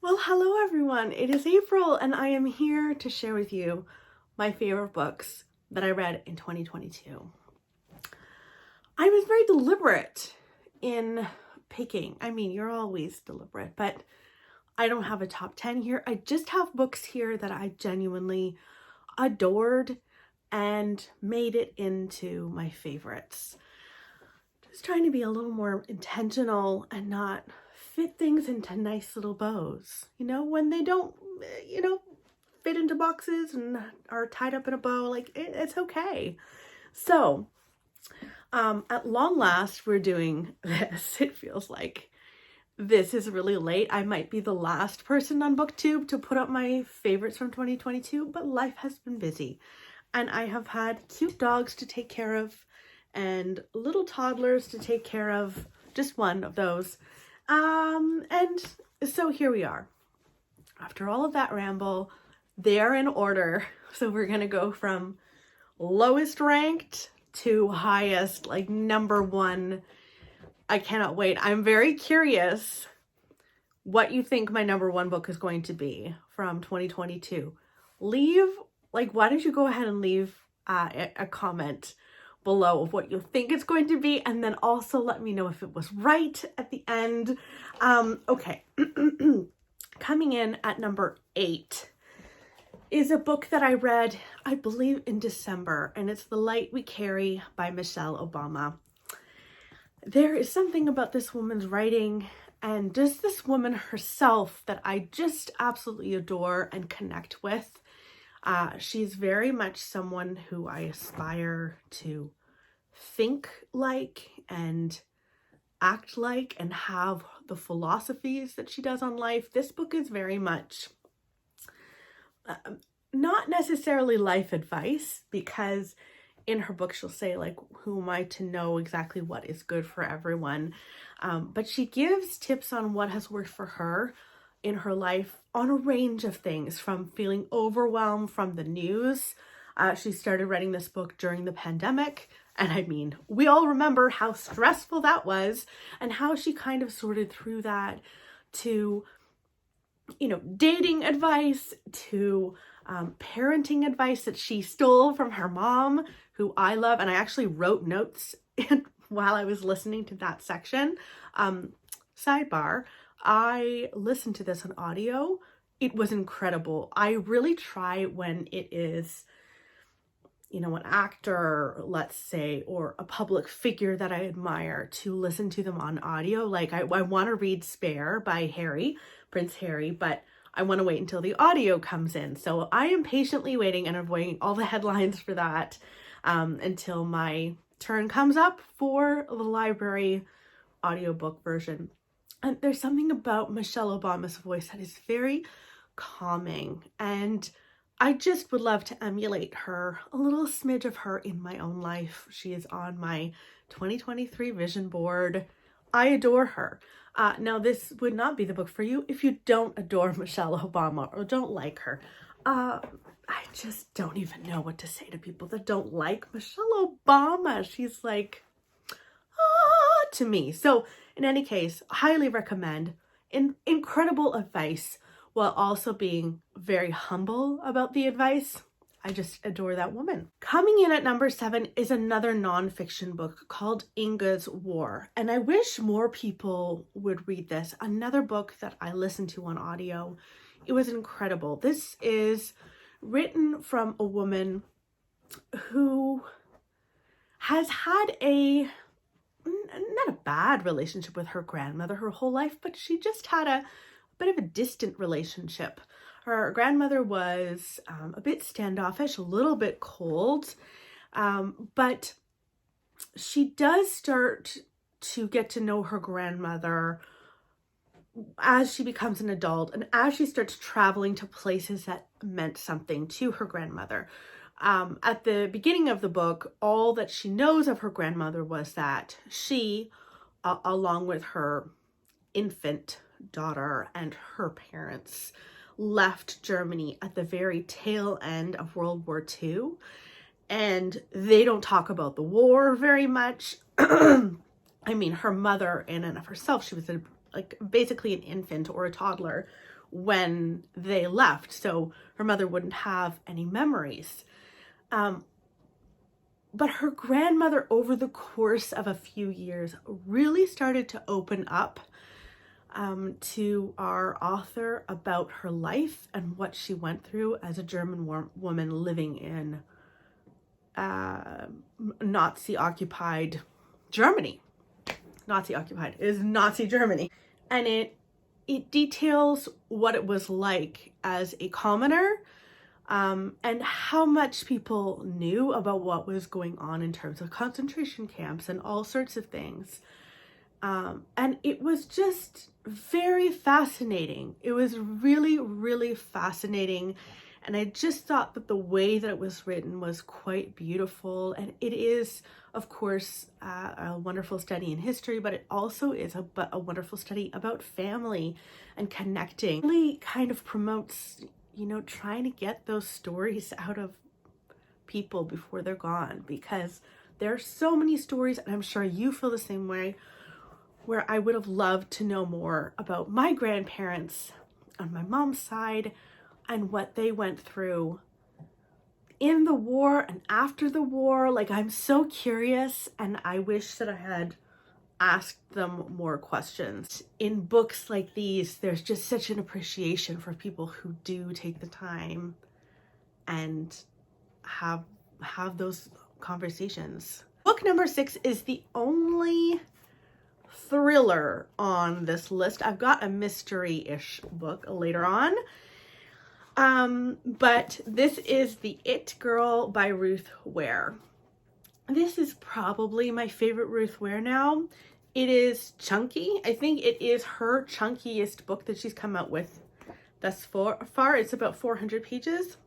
Well, hello everyone. It is April and I am here to share with you my favorite books that I read in 2022. I was very deliberate in picking. I mean, you're always deliberate, but I don't have a top 10 here. I just have books here that I genuinely adored and made it into my favorites. Just trying to be a little more intentional and not fit things into nice little bows, when they don't, fit into boxes and are tied up in a bow, like it's okay. So, at long last, we're doing this. It feels like this is really late. I might be the last person on Booktube to put up my favorites from 2022, but life has been busy and I have had cute dogs to take care of and little toddlers to take care of, just one of those. And so here we are. After all of that ramble, they're in order. So we're going to go from lowest ranked to highest, like number one. I cannot wait. I'm very curious what you think my number one book is going to be from 2022. Why don't you go ahead and leave a comment below of what you think it's going to be, and then also let me know if it was right at the end. Okay. Coming in at number 8 is a book that I read, I believe, in December, and it's The Light We Carry by Michelle Obama. There is something about this woman's writing and just this woman herself that I just absolutely adore and connect with. She's very much someone who I aspire to think like and act like and have the philosophies that she does on life. This book is very much not necessarily life advice, because in her book she'll say, like, who am I to know exactly what is good for everyone? But she gives tips on what has worked for her in her life on a range of things, from feeling overwhelmed from the news. She started writing this book during the pandemic. And I mean, we all remember how stressful that was and how she kind of sorted through that to, dating advice, to parenting advice that she stole from her mom, who I love. And I actually wrote notes while I was listening to that section. Sidebar, I listened to this on audio. It was incredible. I really try when it is, an actor, let's say, or a public figure that I admire, to listen to them on audio. Like I want to read Spare by Prince Harry, but I want to wait until the audio comes in. So I am patiently waiting and avoiding all the headlines for that until my turn comes up for the library audiobook version. And there's something about Michelle Obama's voice that is very calming, and I just would love to emulate her, a little smidge of her in my own life. She is on my 2023 vision board. I adore her. Now, this would not be the book for you if you don't adore Michelle Obama or don't like her. I just don't even know what to say to people that don't like Michelle Obama. She's like, to me. So in any case, highly recommend. Incredible advice, while also being very humble about the advice. I just adore that woman. Coming in at number 7 is another nonfiction book called Inge's War. And I wish more people would read this. Another book that I listened to on audio. It was incredible. This is written from a woman who has had not a bad relationship with her grandmother her whole life, but she just had a bit of a distant relationship. Her grandmother was a bit standoffish, a little bit cold, but she does start to get to know her grandmother as she becomes an adult and as she starts traveling to places that meant something to her grandmother. At the beginning of the book, all that she knows of her grandmother was that she, along with her infant daughter and her parents, left Germany at the very tail end of World War II. And they don't talk about the war very much. I mean, her mother, in and of herself, she was basically an infant or a toddler when they left, so her mother wouldn't have any memories. But her grandmother, over the course of a few years, really started to open up to our author about her life and what she went through as a German woman living in Nazi-occupied Germany. Nazi-occupied is Nazi Germany. And it details what it was like as a commoner, and how much people knew about what was going on in terms of concentration camps and all sorts of things. And it was just very fascinating. It was really, really fascinating. And I just thought that the way that it was written was quite beautiful. And it is, of course, a wonderful study in history, but it also is a wonderful study about family and connecting. It really kind of promotes, you know, trying to get those stories out of people before they're gone, because there are so many stories, and I'm sure you feel the same way, where I would have loved to know more about my grandparents on my mom's side and what they went through in the war and after the war. Like, I'm so curious, and I wish that I had asked them more questions. In books like these, there's just such an appreciation for people who do take the time and have those conversations. Book number 6 is the only thriller on this list. I've got a mystery-ish book later on. But this is The It Girl by Ruth Ware. This is probably my favorite Ruth Ware now. It is chunky. I think it is her chunkiest book that she's come out with thus far. It's about 400 pages.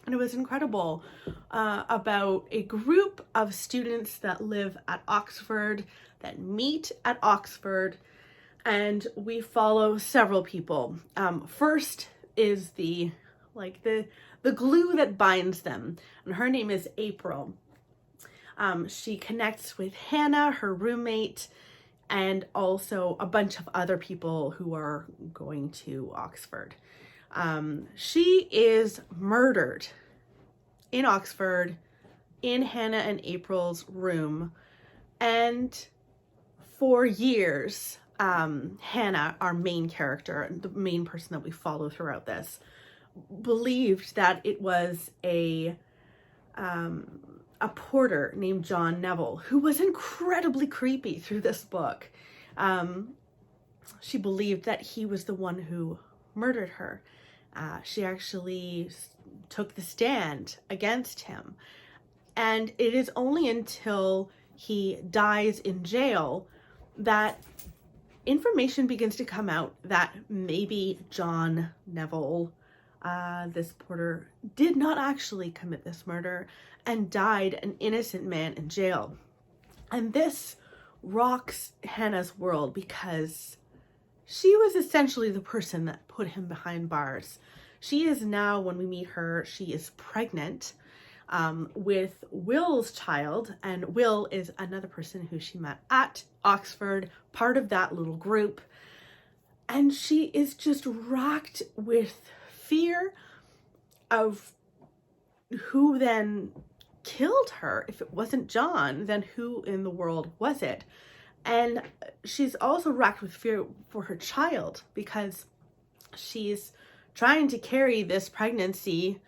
And it was incredible, about a group of students that live at Oxford, that meet at Oxford, and we follow several people. First is the glue that binds them, and her name is April. She connects with Hannah, her roommate, and also a bunch of other people who are going to Oxford. She is murdered in Oxford, in Hannah and April's room, and for years, Hannah, our main character, the main person that we follow throughout this, believed that it was a porter named John Neville, who was incredibly creepy through this book. She believed that he was the one who murdered her. She actually took the stand against him. And it is only until he dies in jail that information begins to come out that maybe John Neville, this porter, did not actually commit this murder and died an innocent man in jail. And this rocks Hannah's world, because she was essentially the person that put him behind bars. She is now, when we meet her, she is pregnant with Will's child, and Will is another person who she met at Oxford, part of that little group. And she is just racked with fear of who then killed her. If it wasn't John, then who in the world was it? And she's also racked with fear for her child, because she's trying to carry this pregnancy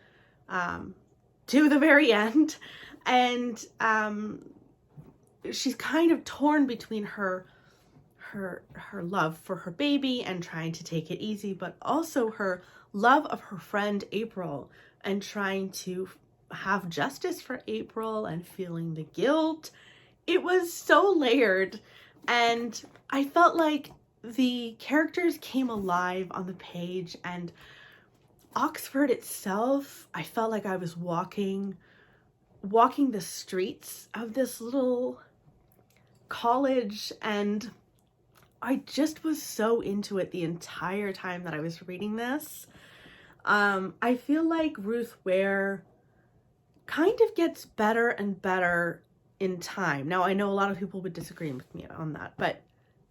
to the very end. And she's kind of torn between her love for her baby and trying to take it easy, but also her love of her friend April and trying to have justice for April and feeling the guilt. It was so layered, and I felt like the characters came alive on the page, and Oxford itself, I felt like I was walking the streets of this little college, and I just was so into it the entire time that I was reading this. I feel like Ruth Ware kind of gets better and better in time. Now, I know a lot of people would disagree with me on that, but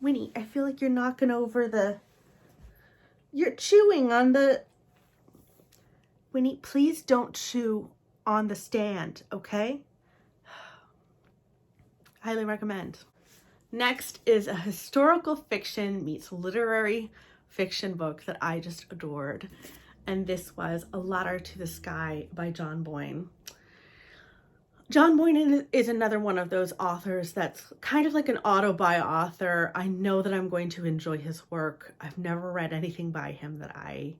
Winnie, I feel like you're knocking over You're chewing on the... Winnie, please don't chew on the stand, okay? Highly recommend. Next is a historical fiction meets literary fiction book that I just adored. And this was A Ladder to the Sky by John Boyne. John Boyne is another one of those authors that's kind of like an auto-buy author. I know that I'm going to enjoy his work. I've never read anything by him that I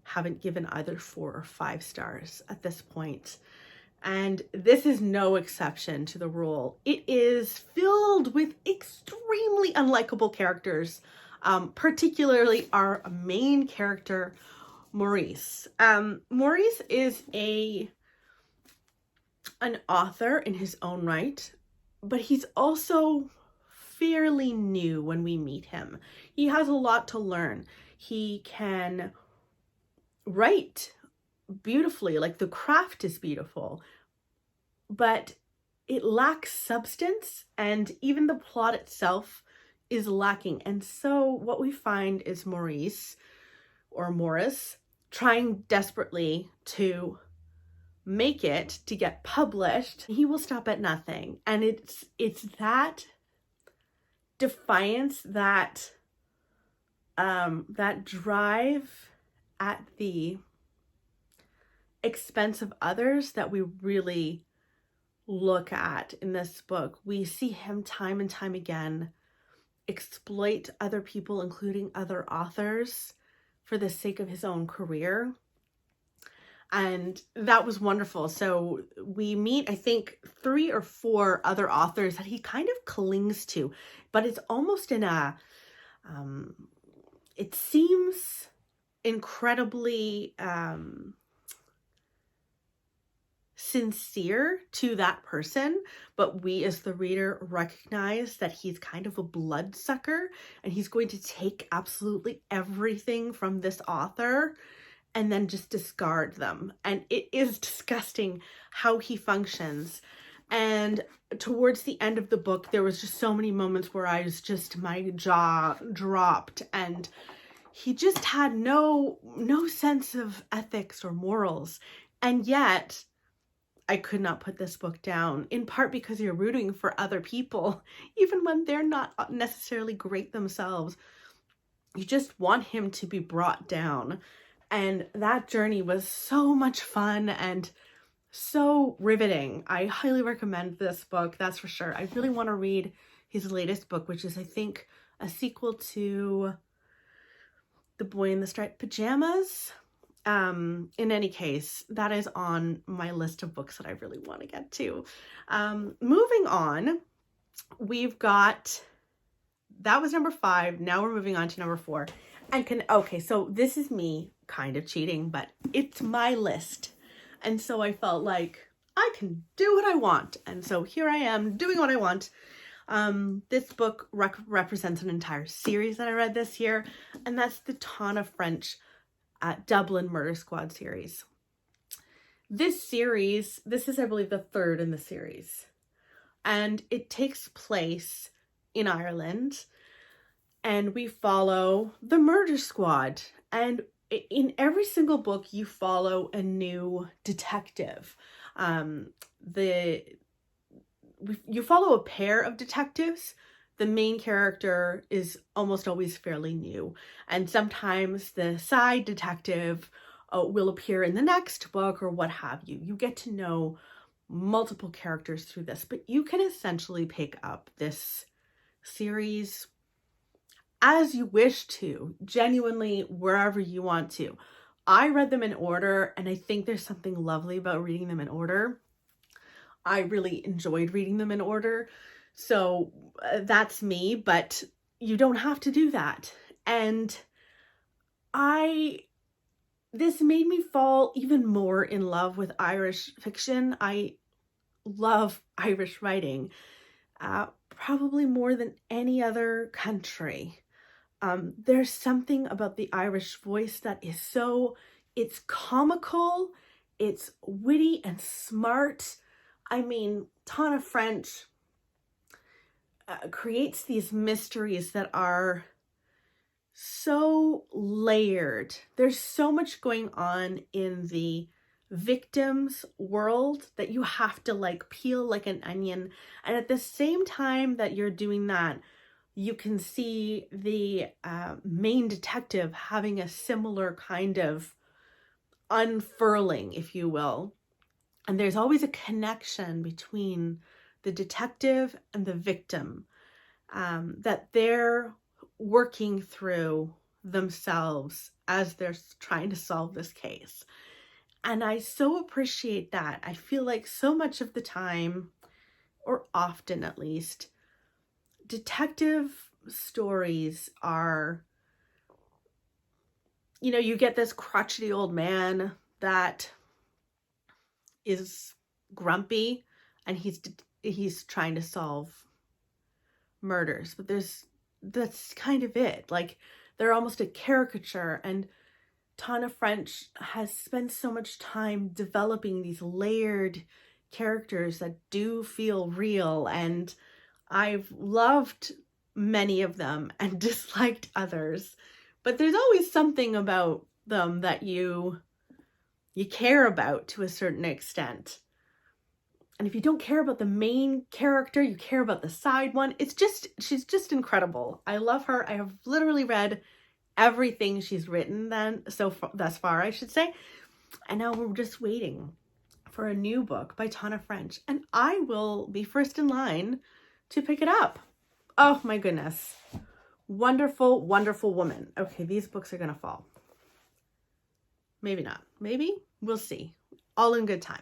haven't given either 4 or 5 stars at this point. And this is no exception to the rule. It is filled with extremely unlikable characters, particularly our main character, Maurice. Maurice is an author in his own right, but he's also fairly new when we meet him. He has a lot to learn. He can write beautifully, like the craft is beautiful, but it lacks substance, and even the plot itself is lacking. And so what we find is Maurice, or Morris, trying desperately to make it, to get published. He will stop at nothing. And it's that defiance, that drive at the expense of others that we really look at in this book. We see him time and time again exploit other people, including other authors, for the sake of his own career. And that was wonderful. So we meet, I think, 3 or 4 other authors that he kind of clings to, but it's almost in a, it seems incredibly sincere to that person, but we as the reader recognize that he's kind of a bloodsucker, and he's going to take absolutely everything from this author and then just discard them. And it is disgusting how he functions. And towards the end of the book, there was just so many moments where my jaw dropped, and he just had no sense of ethics or morals. And yet I could not put this book down, in part because you're rooting for other people, even when they're not necessarily great themselves. You just want him to be brought down. And that journey was so much fun and so riveting. I highly recommend this book, that's for sure. I really want to read his latest book, which is, I think, a sequel to The Boy in the Striped Pajamas. In any case, that is on my list of books that I really want to get to. Moving on, we've got, that was number 5. Now we're moving on to number 4. Okay, so this is me kind of cheating, but it's my list. And so I felt like I can do what I want. And so here I am doing what I want. This book represents an entire series that I read this year, and that's the Tana French Dublin Murder Squad series. This series, this is, I believe, the 3rd in the series, and it takes place in Ireland, and we follow the murder squad. And in every single book, you follow a new detective. You follow a pair of detectives. The main character is almost always fairly new, and sometimes the side detective will appear in the next book or what have you. You get to know multiple characters through this, but you can essentially pick up this series as you wish to, genuinely wherever you want to. I read them in order, and I think there's something lovely about reading them in order. I really enjoyed reading them in order. So that's me, but you don't have to do that. And this made me fall even more in love with Irish fiction. I love Irish writing, probably more than any other country. There's something about the Irish voice that is it's comical, it's witty and smart. I mean, Tana French creates these mysteries that are so layered. There's so much going on in the victim's world that you have to like peel like an onion. And at the same time that you're doing that, you can see the main detective having a similar kind of unfurling, if you will. And there's always a connection between the detective and the victim that they're working through themselves as they're trying to solve this case. And I so appreciate that. I feel like so much of the time, or often at least, detective stories are, you know, you get this crotchety old man that is grumpy and he's trying to solve murders, but that's kind of it. Like, they're almost a caricature, and Tana French has spent so much time developing these layered characters that do feel real, and I've loved many of them and disliked others, but there's always something about them that you care about to a certain extent. And if you don't care about the main character, you care about the side one. She's just incredible. I love her. I have literally read everything she's written thus far, I should say. And now we're just waiting for a new book by Tana French. And I will be first in line to pick it up. Oh my goodness. Wonderful, wonderful woman. Okay, these books are going to fall. Maybe not. Maybe. We'll see. All in good time.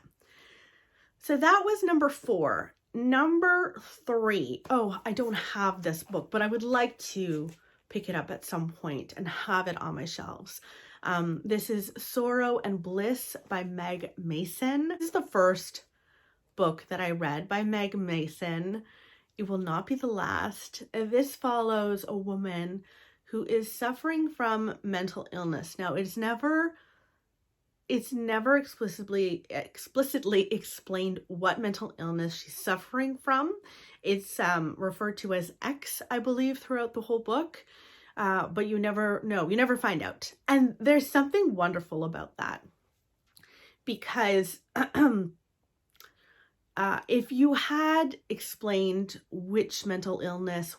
So that was number 4. Number 3. Oh, I don't have this book, but I would like to pick it up at some point and have it on my shelves. This is Sorrow and Bliss by Meg Mason. This is the first book that I read by Meg Mason. It will not be the last. This follows a woman who is suffering from mental illness. Now, it's never explicitly explained what mental illness she's suffering from. It's referred to as X, I believe, throughout the whole book. But you never know. You never find out. And there's something wonderful about that. Because if you had explained which mental illness,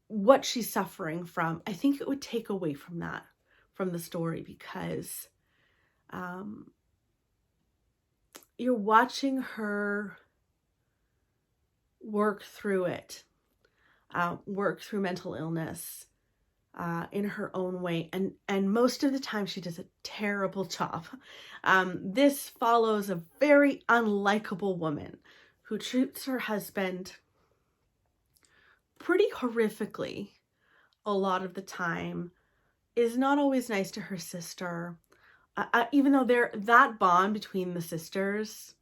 what she's suffering from, I think it would take away from that, from the story, because you're watching her work through it, work through mental illness in her own way, and most of the time she does a terrible job. This follows a very unlikable woman who treats her husband pretty horrifically a lot of the time, is not always nice to her sister, even though that bond between the sisters,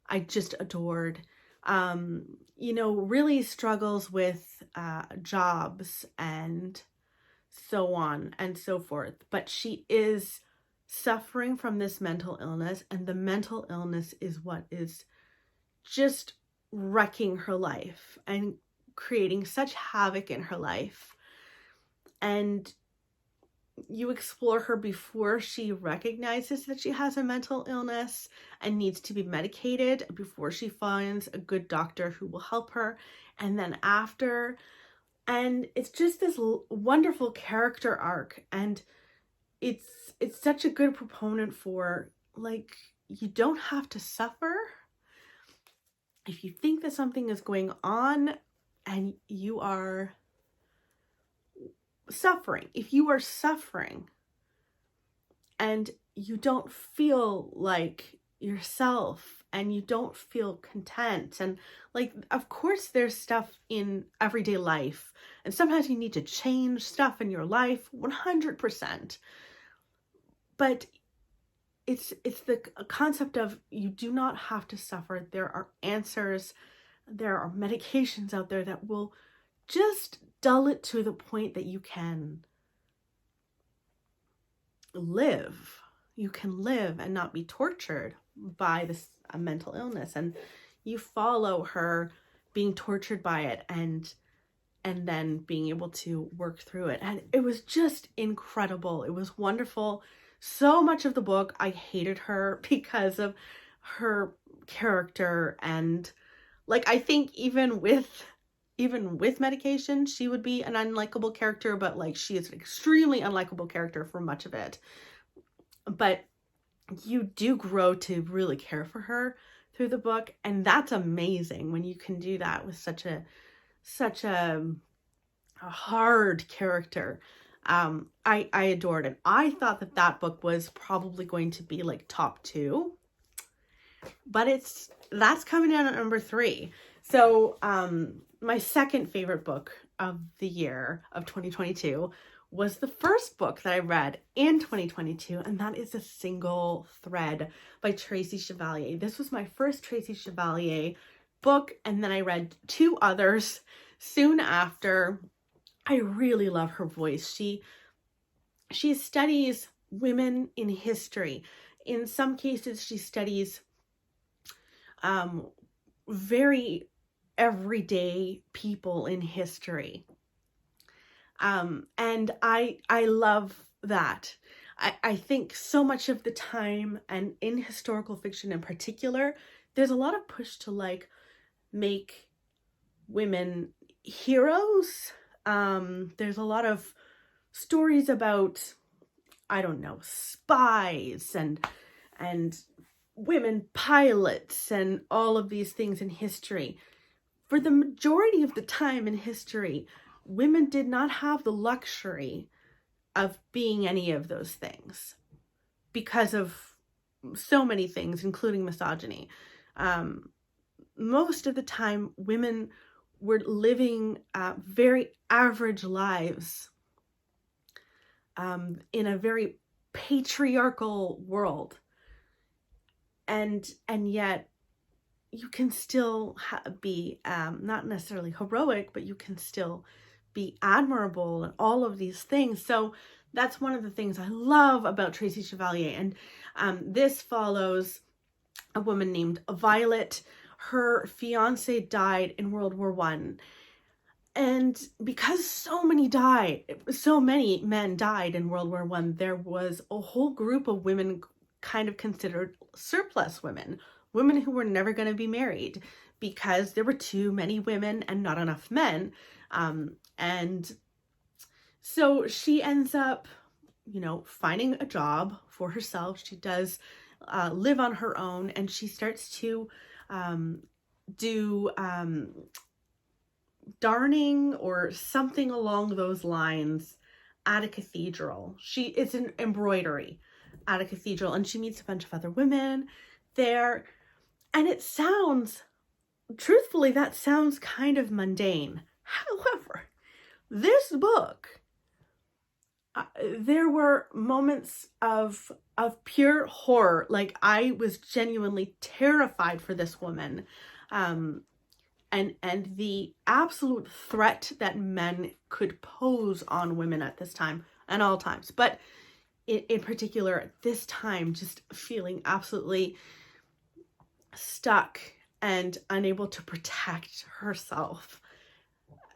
I just adored. You know, really struggles with jobs and so on and so forth. But she is suffering from this mental illness, and the mental illness is what is just wrecking her life and creating such havoc in her life. And you explore her before she recognizes that she has a mental illness and needs to be medicated, before she finds a good doctor who will help her, and then after. And it's just this wonderful character arc, and it's such a good proponent for, like, you don't have to suffer. If you think that something is going on and you are suffering, if you are suffering and you don't feel like yourself and you don't feel content, and like, of course there's stuff in everyday life and sometimes you need to change stuff in your life, 100%, but it's the concept of, you do not have to suffer. There are answers, there are medications out there that will just dull it to the point that you can live. You can live and not be tortured by this mental illness. And you follow her being tortured by it, and and then being able to work through it. And it was just incredible. It was wonderful. So much of the book, I hated her because of her character. And like, I think even with medication, she would be an unlikable character, but like, she is an extremely unlikable character for much of it. But you do grow to really care for her through the book, and that's amazing when you can do that with such a hard character. I adored it. I thought that book was probably going to be like top 2, but that's coming in at number 3. So my second favorite book of the year of 2022 was the first book that I read in 2022, and that is A Single Thread by Tracy Chevalier. This was my first Tracy Chevalier book, and then I read 2 others soon after. I really love her voice. She studies women in history. In some cases, she studies very everyday people in history. And I love that. I think so much of the time, and in historical fiction in particular, there's a lot of push to like make women heroes. There's a lot of stories about, I don't know, spies and women pilots and all of these things in history. For the majority of the time in history, women did not have the luxury of being any of those things because of so many things, including misogyny. Most of the time, women were living very average lives in a very patriarchal world. And yet you can still be not necessarily heroic, but you can still be admirable and all of these things. So that's one of the things I love about Tracy Chevalier. And this follows a woman named Violet. Her fiance died in World War I. And because so many men died in World War I, there was a whole group of women kind of considered surplus women who were never going to be married because there were too many women and not enough men. And so she ends up, finding a job for herself. She does live on her own, and she starts to do darning or something along those lines at a cathedral. It's an embroidery at a cathedral, and she meets a bunch of other women there. And it sounds, truthfully, that sounds kind of mundane. However, this book, there were moments of pure horror. Like, I was genuinely terrified for this woman. And the absolute threat that men could pose on women at this time and all times. But in particular, at this time, just feeling absolutely stuck and unable to protect herself.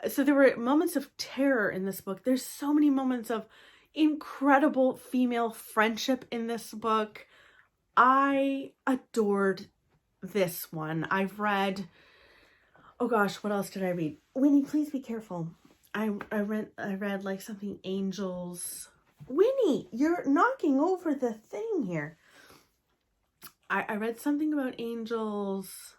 So there were moments of terror in this book. There's so many moments of incredible female friendship in this book. I adored this one. I've read, oh gosh, what else did I read? Winnie, please be careful. I read like something Angels. Winnie, you're knocking over the thing here. I read something about angels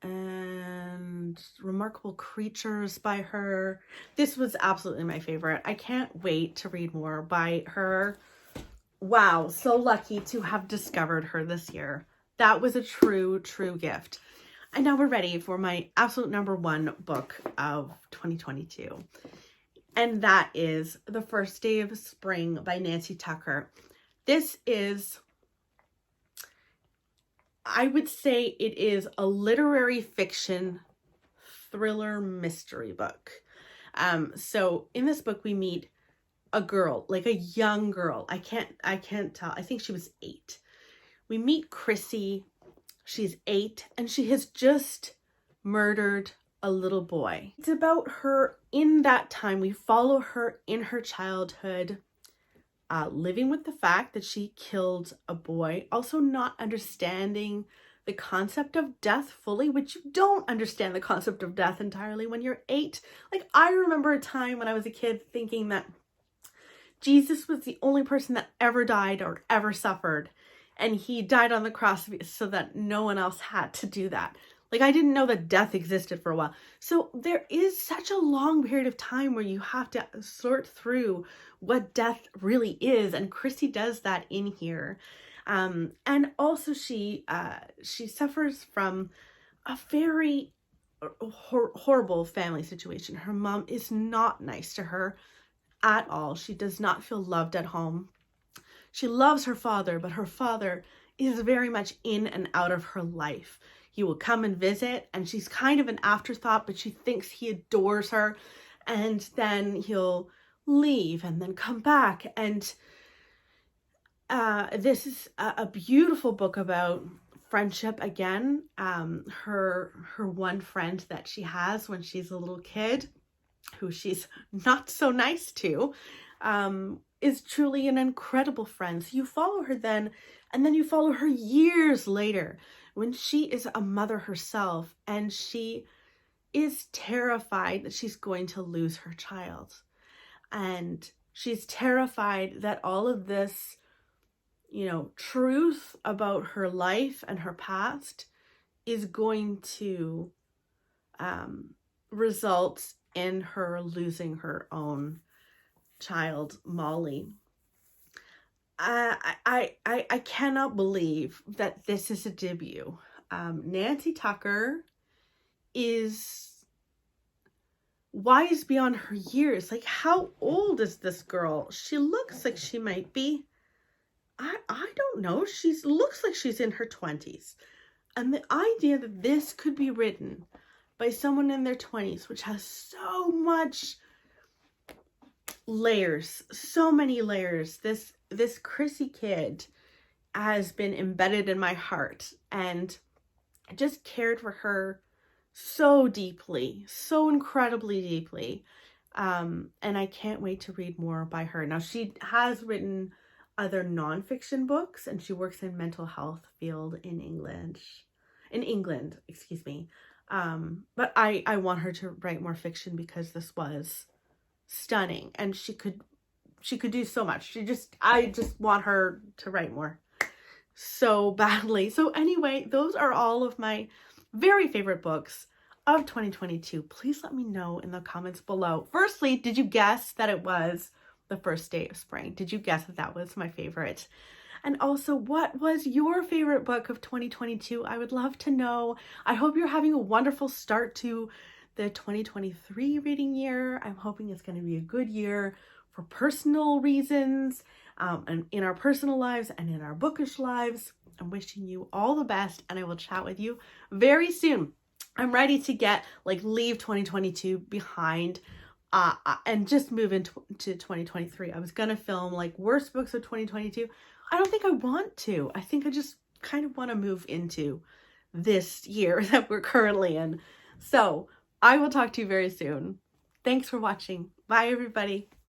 and Remarkable Creatures by her. This was absolutely my favorite. I can't wait to read more by her. Wow, so lucky to have discovered her this year. That was a true gift. And now we're ready for my absolute number 1 book of 2022. And that is The First Day of Spring by Nancy Tucker. This is, I would say it is a literary fiction thriller mystery book. So in this book, we meet a girl, like a young girl. I can't tell. I think she was 8. We meet Chrissy. She's 8, and she has just murdered a little boy. It's about her in that time. We follow her in her childhood, living with the fact that she killed a boy, also not understanding the concept of death fully, which you don't understand the concept of death entirely when you're 8. Like, I remember a time when I was a kid thinking that Jesus was the only person that ever died or ever suffered, and he died on the cross so that no one else had to do that. Like, I didn't know that death existed for a while. So there is such a long period of time where you have to sort through what death really is, and Christy does that in here. And also she suffers from a very horrible family situation. Her mom is not nice to her at all. She does not feel loved at home. She loves her father, but her father is very much in and out of her life. He will come and visit, and she's kind of an afterthought, but she thinks he adores her, and then he'll leave and then come back. And this is a beautiful book about friendship again. Her one friend that she has when she's a little kid, who she's not so nice to, is truly an incredible friend. So you follow her then, and then you follow her years later when she is a mother herself, and she is terrified that she's going to lose her child. And she's terrified that all of this, truth about her life and her past is going to result in her losing her own child, Molly. I cannot believe that this is a debut. Nancy Tucker is wise beyond her years. Like, how old is this girl? She looks like she might be, I don't know. Looks like she's in her 20s. And the idea that this could be written by someone in their 20s, which has so much layers, so many layers. This Chrissy kid has been embedded in my heart, and I just cared for her so deeply, so incredibly deeply. And I can't wait to read more by her. Now, she has written other nonfiction books, and she works in mental health field in England, excuse me. But I want her to write more fiction because this was stunning, and she could do so much. I just want her to write more so badly. So anyway, those are all of my very favorite books of 2022. Please let me know in the comments below. Firstly, did you guess that it was the first day of spring? Did you guess that that was my favorite? And also, what was your favorite book of 2022? I would love to know. I hope you're having a wonderful start to the 2023 reading year. I'm hoping it's going to be a good year for personal reasons, and in our personal lives and in our bookish lives. I'm wishing you all the best, and I will chat with you very soon. I'm ready to leave 2022 behind and just move into 2023. I was going to film worst books of 2022. I don't think I want to. I think I just kind of want to move into this year that we're currently in. So I will talk to you very soon. Thanks for watching. Bye, everybody.